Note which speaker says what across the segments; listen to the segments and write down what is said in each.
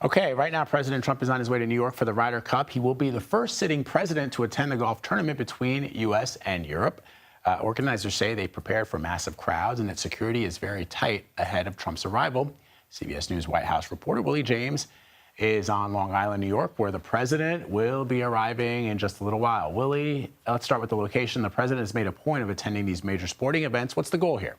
Speaker 1: Okay, right now, President Trump is on his way to New York for the Ryder Cup. He will be the first sitting president to attend the golf tournament between U.S. and Europe. Organizers say they prepared for massive crowds and that security is very tight ahead of Trump's arrival. CBS News White House reporter Willie James is on Long Island, New York, where the president will be arriving in just a little while. Willie, let's start with the location. The president has made a point of attending these major sporting events. What's the goal here?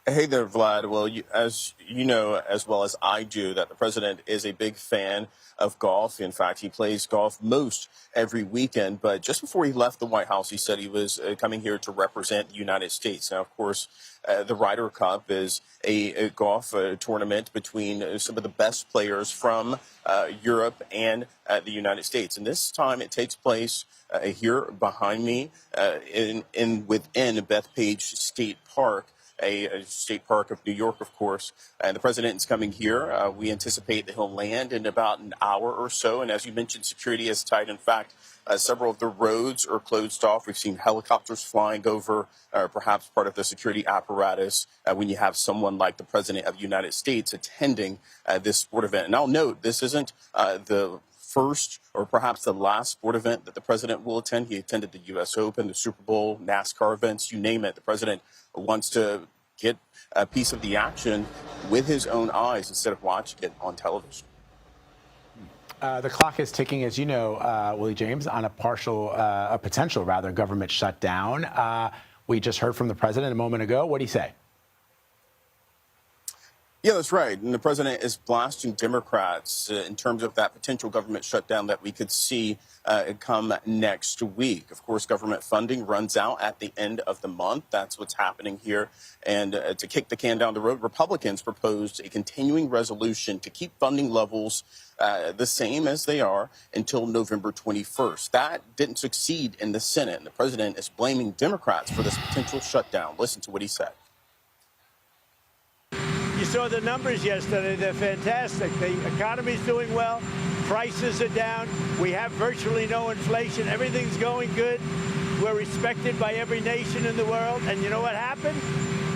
Speaker 2: Hey there, Vlad. Well, as you know, as well as I do, that the president is a big fan of golf. In fact, he plays golf most every weekend. But just before he left the White House, he said he was coming here to represent the United States. Now, of course, the Ryder Cup is a golf tournament between some of the best players from Europe and the United States. And this time it takes place here behind me within Bethpage State Park. A state park of New York, of course. And the president is coming here. We anticipate that he'll land in about an hour or so. And as you mentioned, security is tight. In fact, several of the roads are closed off. We've seen helicopters flying over, perhaps part of the security apparatus, when you have someone like the president of the United States attending this sport event. And I'll note, this isn't the first or perhaps the last sport event that the president will attend. He attended the U.S. Open, the Super Bowl, NASCAR events, you name it. The president wants to get a piece of the action with his own eyes instead of watching it on television.
Speaker 1: The clock is ticking, as you know, Willie James, on a potential government shutdown. We just heard from the president a moment ago. What did he say?
Speaker 2: Yeah, that's right. And the president is blasting Democrats in terms of that potential government shutdown that we could see come next week. Of course, government funding runs out at the end of the month. That's what's happening here. And to kick the can down the road, Republicans proposed a continuing resolution to keep funding levels the same as they are until November 21st. That didn't succeed in the Senate. And the president is blaming Democrats for this potential shutdown. Listen to what he said.
Speaker 3: You saw the numbers yesterday. They're fantastic. The economy's doing well. Prices are down. We have virtually no inflation. Everything's going good. We're respected by every nation in the world. And you know what happened?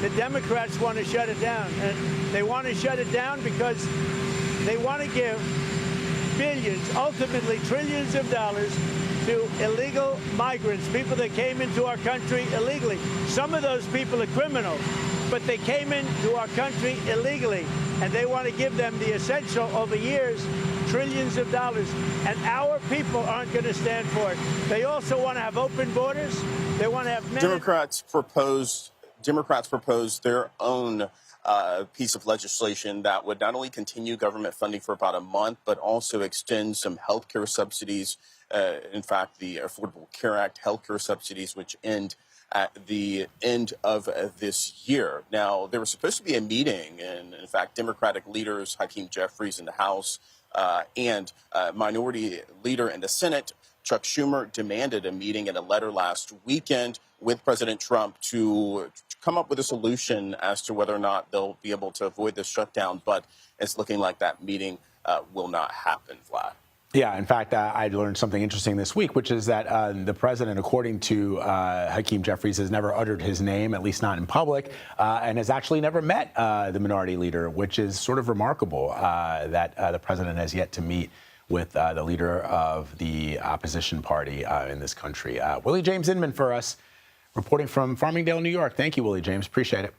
Speaker 3: The Democrats want to shut it down. And they want to shut it down because they want to give billions, ultimately trillions of dollars to illegal migrants, people that came into our country illegally. Some of those people are criminals, but they came into our country illegally, and they want to give them the essential over years, trillions of dollars, and our people aren't going to stand for it. They also want to have open borders. They want to have
Speaker 2: Democrats proposed their own piece of legislation that would not only continue government funding for about a month, but also extend some health care subsidies. In fact, the Affordable Care Act health care subsidies, which end at the end of this year. Now, there was supposed to be a meeting, and in fact, Democratic leaders, Hakeem Jeffries in the House, and Minority Leader in the Senate, Chuck Schumer, demanded a meeting in a letter last weekend with President Trump to come up with a solution as to whether or not they'll be able to avoid this shutdown. But it's looking like that meeting will not happen, Vlad.
Speaker 1: Yeah, in fact, I learned something interesting this week, which is that the president, according to Hakeem Jeffries, has never uttered his name, at least not in public, and has actually never met the minority leader, which is sort of remarkable that the president has yet to meet with the leader of the opposition party in this country. Willie James Inman for us, reporting from Farmingdale, New York. Thank you, Willie James. Appreciate it.